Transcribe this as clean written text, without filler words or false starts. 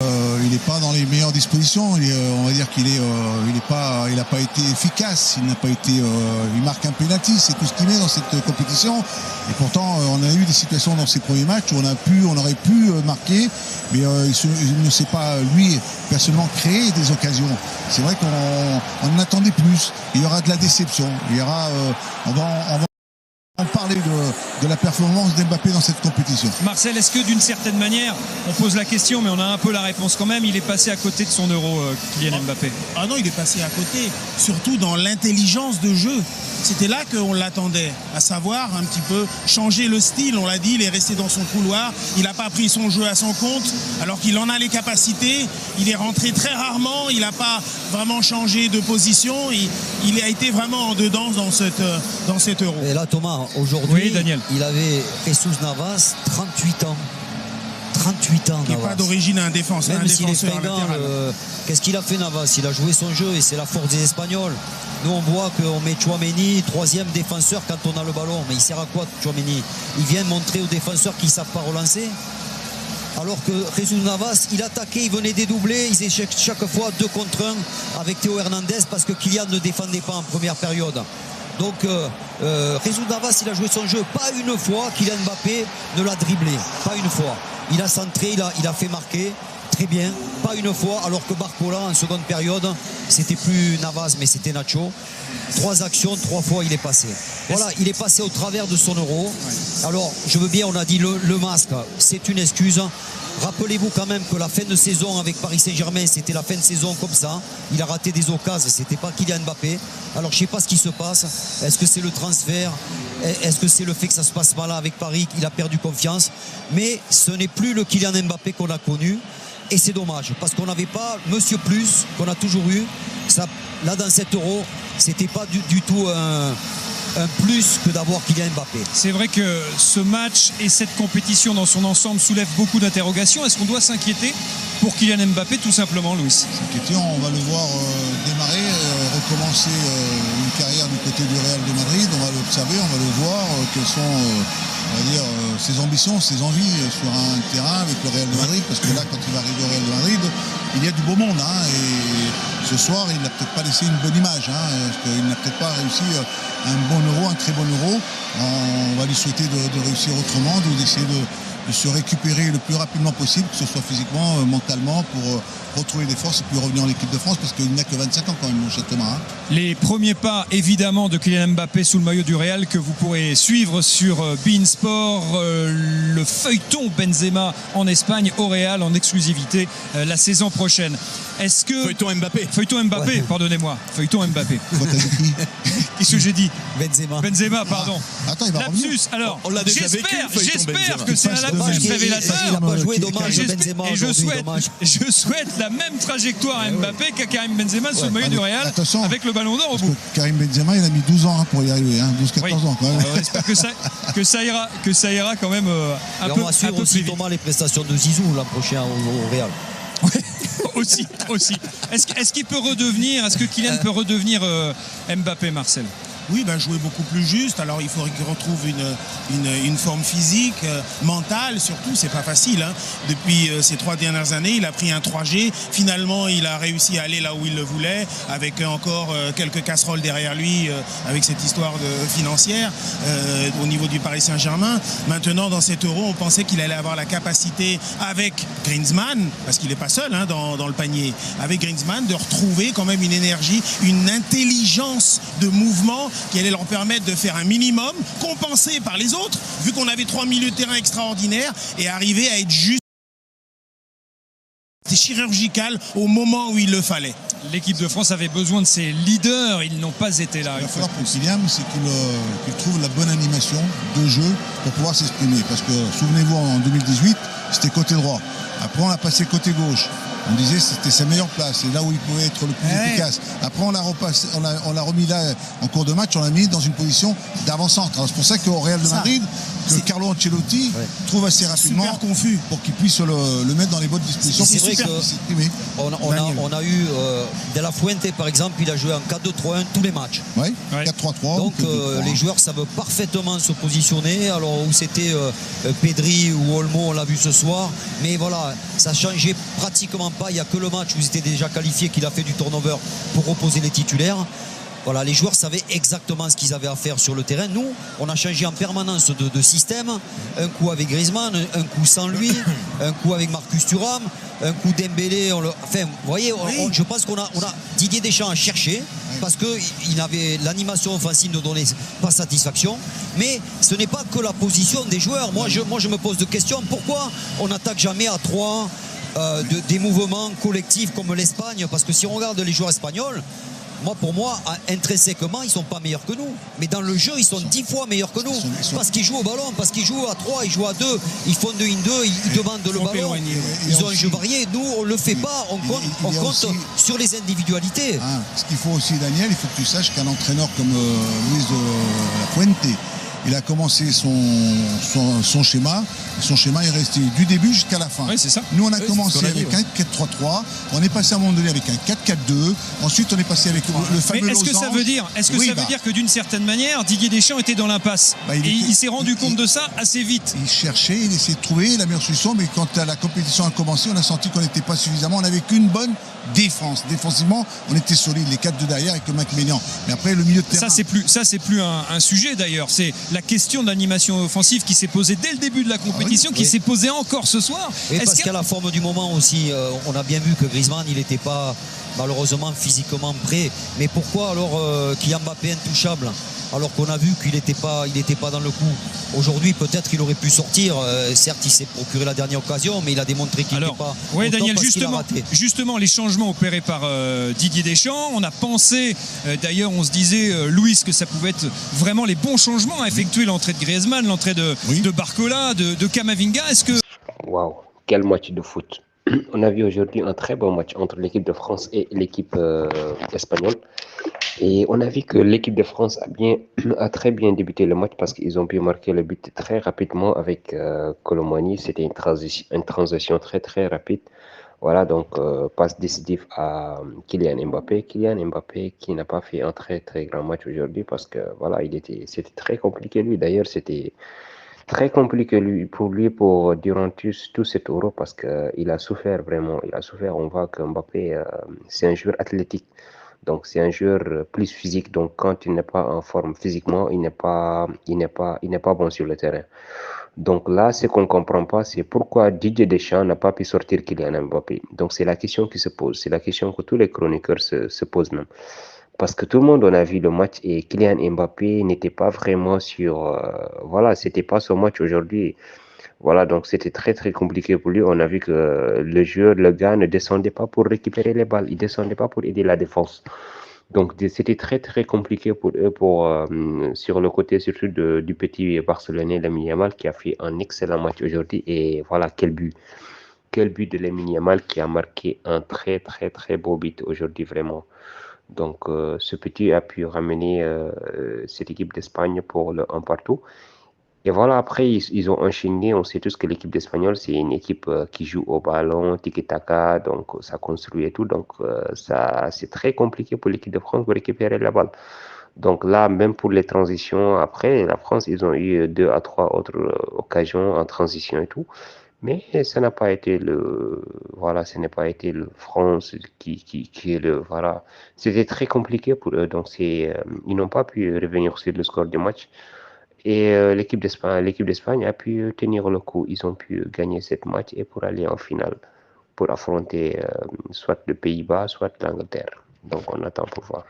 Il n'est pas dans les meilleures dispositions. On va dire qu'il n'a pas été efficace. Il marque un penalty, c'est tout ce qu'il met dans cette compétition. Et pourtant, on a eu des situations dans ses premiers matchs où on aurait pu marquer, mais il ne sait pas lui personnellement créer des occasions. C'est vrai qu'on en attendait plus. Il y aura de la déception. On va parler de la performance d'Mbappé dans cette compétition. Marcel, est-ce que d'une certaine manière, on pose la question, mais on a un peu la réponse quand même, il est passé à côté de son euro, Kylian Mbappé? Ah non, il est passé à côté, surtout dans l'intelligence de jeu. C'était là qu'on l'attendait, à savoir un petit peu changer le style. On l'a dit, il est resté dans son couloir, il n'a pas pris son jeu à son compte, alors qu'il en a les capacités. Il est rentré très rarement, il n'a pas vraiment changé de position. Il a été vraiment en dedans dans cet euro. Et là, Thomas, aujourd'hui, oui, Daniel, il avait Jesus Navas, 38 ans. 38 ans, qui n'est pas d'origine un défenseur. Même s'il est fringant, qu'est-ce qu'il a fait, Navas? Il a joué son jeu et c'est la force des Espagnols. Nous, on voit qu'on met Tchouaméni, troisième défenseur quand on a le ballon. Mais il sert à quoi, Tchouaméni? Il vient montrer aux défenseurs qu'ils ne savent pas relancer. Alors que Jesus Navas, il attaquait, il venait dédoubler, ils étaient chaque fois 2 contre 1 avec Théo Hernandez parce que Kylian ne défendait pas en première période. Donc Jesus Navas, il a joué son jeu. Pas une fois Kylian Mbappé ne l'a dribblé. Pas une fois. Il a centré, il a fait marquer. Très bien. Pas une fois. Alors que Barcola, en seconde période, c'était plus Navas, mais c'était Nacho. 3 actions, 3 fois il est passé. Voilà, il est passé au travers de son euro. Alors, je veux bien, on a dit le masque, c'est une excuse. Rappelez-vous quand même que la fin de saison avec Paris Saint-Germain, c'était la fin de saison comme ça. Il a raté des occasions, c'était pas Kylian Mbappé. Alors je sais pas ce qui se passe. Est-ce que c'est le transfert? Est-ce que c'est le fait que ça se passe mal avec Paris, qu'il a perdu confiance? Mais ce n'est plus le Kylian Mbappé qu'on a connu. Et c'est dommage, parce qu'on n'avait pas Monsieur Plus, qu'on a toujours eu. Ça, là, dans cet euro, c'était pas du tout un plus que d'avoir Kylian Mbappé. C'est vrai que ce match et cette compétition dans son ensemble soulèvent beaucoup d'interrogations. Est-ce qu'on doit s'inquiéter pour Kylian Mbappé, tout simplement, Louis? S'inquiéter, on va le voir démarrer, recommencer une carrière du côté du Real de Madrid. On va l'observer, on va le voir, quelles sont on va dire, ses ambitions, ses envies sur un terrain avec le Real de Madrid, parce que là, quand il va arriver au Real de Madrid, il y a du beau monde, et ce soir, il n'a peut-être pas laissé une bonne image, parce qu'il n'a peut-être pas réussi un bon euro, un très bon euro. On va lui souhaiter de réussir autrement, d'essayer de se récupérer le plus rapidement possible, que ce soit physiquement, mentalement, pour retrouver des forces et puis revenir en équipe de France, parce qu'il n'a que 25 ans quand même, mon cher Thomas. Les premiers pas, évidemment, de Kylian Mbappé sous le maillot du Real que vous pourrez suivre sur beIN Sport, le feuilleton Benzema en Espagne au Real en exclusivité la saison prochaine. Est-ce que... Feuilleton Mbappé. Feuilleton Mbappé, ouais. Pardonnez-moi. Feuilleton Mbappé. Qu'est-ce que j'ai dit? Benzema, pardon. Attends, il va revenir. Alors, on l'a déjà vécu, j'espère que c'est un lapsus révélateur. Il n'a pas joué, dommage, Benzema. Et je souhaite la même trajectoire à Mbappé qu'à Karim Benzema sur le maillot du Real, avec le ballon d'or au bout. Karim Benzema, il a mis 12 ans pour y arriver, 12-14 ans quand même. J'espère que ça ira quand même un peu. On va suivre aussi, Thomas, les prestations de Zizou l'an prochain au Real. aussi. Est-ce qu'il peut redevenir, est-ce que Kylian peut redevenir Mbappé, Marcel? Oui, jouer beaucoup plus juste. Alors il faudrait qu'il retrouve une forme physique, mentale surtout. C'est pas facile. Depuis ces 3 dernières années, il a pris un 3G. Finalement, il a réussi à aller là où il le voulait, avec encore quelques casseroles derrière lui, avec cette histoire financière au niveau du Paris Saint-Germain. Maintenant, dans cet euro, on pensait qu'il allait avoir la capacité, avec Griezmann, parce qu'il n'est pas seul dans le panier, avec Griezmann, de retrouver quand même une énergie, une intelligence de mouvement qui allait leur permettre de faire un minimum, compensé par les autres, vu qu'on avait 3 milieux de terrain extraordinaires, et arriver à être juste chirurgical au moment où il le fallait. L'équipe de France avait besoin de ses leaders, ils n'ont pas été là. Il va falloir pour Kylian, c'est qu'il trouve la bonne animation de jeu pour pouvoir s'exprimer. Parce que, souvenez-vous, en 2018, c'était côté droit. Après, on l'a passé côté gauche. On disait que c'était sa meilleure place, c'est là où il pouvait être le plus efficace. Après, on l'a remis là en cours de match, on l'a mis dans une position d'avant-centre. C'est pour ça qu'au Real de Madrid, que Carlo Ancelotti trouve assez rapidement super confus pour qu'il puisse le mettre dans les bonnes dispositions. C'est vrai pour que- s'exprimer. On a eu De La Fuente, par exemple, il a joué en 4-2-3-1 tous les matchs. Ouais, Ouais. 4-3-3. Donc ou 4-2-3-1. les joueurs savent parfaitement se positionner. Alors où c'était Pedri ou Olmo, on l'a vu ce soir. Mais voilà, ça changeait pratiquement pas. Il n'y a que le match où ils étaient déjà qualifiés qu'il a fait du turnover pour reposer les titulaires. Voilà, les joueurs savaient exactement ce qu'ils avaient à faire sur le terrain. Nous, on a changé en permanence de système. Un coup avec Griezmann, un coup sans lui, un coup avec Marcus Thuram, un coup Dembélé. Enfin, vous voyez, je pense qu'on a Didier Deschamps a cherché parce qu'il avait l'animation offensive ne donnait pas satisfaction. Mais ce n'est pas que la position des joueurs. Moi, je me pose de questions. Pourquoi on n'attaque jamais à 3 des mouvements collectifs comme l'Espagne? Parce que si on regarde les joueurs espagnols, pour moi, intrinsèquement, ils ne sont pas meilleurs que nous. Mais dans le jeu, ils sont 10 fois meilleurs que nous. Parce qu'ils jouent au ballon, parce qu'ils jouent à 3, ils jouent à 2, ils font de 1-2, ils demandent le ballon. éloigner. Ils ont un jeu varié. Nous, on ne le fait pas. On compte aussi- sur les individualités. Hein, ce qu'il faut aussi, Daniel, il faut que tu saches qu'un entraîneur comme Luis de la Fuente, il a commencé son schéma. Et son schéma est resté du début jusqu'à la fin. Oui, c'est ça. Nous, on a Oui, c'est commencé ce qu'on a dit, avec un 4-3-3. On est passé à un moment donné avec un 4-4-2. Ensuite, on est passé avec le fameux Mais est-ce que ça losange. veut dire, Oui, que d'une certaine manière, Didier Deschamps était dans l'impasse il et était- il s'est rendu compte de ça assez vite. Il cherchait, il essayait de trouver la meilleure solution, mais quand la compétition a commencé, on a senti qu'on n'était pas suffisamment. On n'avait qu'une bonne défense. Défensivement, on était solide, les 4 de derrière avec le Mac Ménian. Mais après, le milieu de terrain. Ça c'est plus un sujet d'ailleurs. C'est la question de l'animation offensive qui s'est posée dès le début de la compétition, qui s'est posée encore ce soir. Et Est-ce parce qu'à la forme du moment aussi, on a bien vu que Griezmann, il n'était pas malheureusement physiquement prêt. Mais pourquoi alors Kylian Mbappé intouchable alors qu'on a vu qu'il n'était pas dans le coup? Aujourd'hui, peut-être qu'il aurait pu sortir. Certes, il s'est procuré la dernière occasion, mais il a démontré qu'il n'était pas au Oui, top Daniel, parce qu'il a raté. justement, les changements opérés par Didier Deschamps, on a pensé, d'ailleurs, on se disait, Louis, que ça pouvait être vraiment les bons changements à effectuer, l'entrée de Griezmann, l'entrée de Barcola, de Camavinga. Est-ce que Waouh, quel match de foot. On a vu aujourd'hui un très bon match entre l'équipe de France et l'équipe espagnole. Et on a vu que l'équipe de France a très bien débuté le match parce qu'ils ont pu marquer le but très rapidement avec Colomani. C'était une transition très très rapide. Voilà, donc passe décisif à Kylian Mbappé. Kylian Mbappé qui n'a pas fait un très très grand match aujourd'hui parce que voilà, c'était très compliqué lui. D'ailleurs, c'était très compliqué durant tout cet Euro parce qu'il a souffert vraiment. Il a souffert. On voit que Mbappé, c'est un joueur athlétique. Donc c'est un joueur plus physique. Donc quand il n'est pas en forme physiquement, il n'est pas bon sur le terrain. Donc là, ce qu'on ne comprend pas, c'est pourquoi Didier Deschamps n'a pas pu sortir Kylian Mbappé. Donc c'est la question qui se pose. C'est la question que tous les chroniqueurs se posent même. Parce que tout le monde en a vu le match et Kylian Mbappé n'était pas vraiment voilà, c'était pas son match aujourd'hui. Voilà, donc c'était très très compliqué pour lui. On a vu que le gars ne descendait pas pour récupérer les balles, il descendait pas pour aider la défense. Donc c'était très très compliqué pour eux sur le côté surtout du petit Barcelonais Lamine Yamal qui a fait un excellent match aujourd'hui et voilà quel but de Lamine Yamal qui a marqué un très très très beau but aujourd'hui vraiment. Donc ce petit a pu ramener cette équipe d'Espagne pour le 1 partout. Et voilà, après, ils ont enchaîné. On sait tous que l'équipe d'Espagnol, c'est une équipe qui joue au ballon, tiki-taka, donc ça construit et tout. Donc, c'est très compliqué pour l'équipe de France de récupérer la balle. Donc là, même pour les transitions, après, la France, ils ont eu 2 à 3 autres occasions en transition et tout. Mais ça n'a pas été ce n'est pas été le France qui est voilà. C'était très compliqué pour eux. Donc, ils n'ont pas pu revenir sur le score du match. Et l'équipe d'Espagne a pu tenir le coup. Ils ont pu gagner cette match et pour aller en finale, pour affronter soit le Pays-Bas, soit l'Angleterre. Donc on attend pour voir.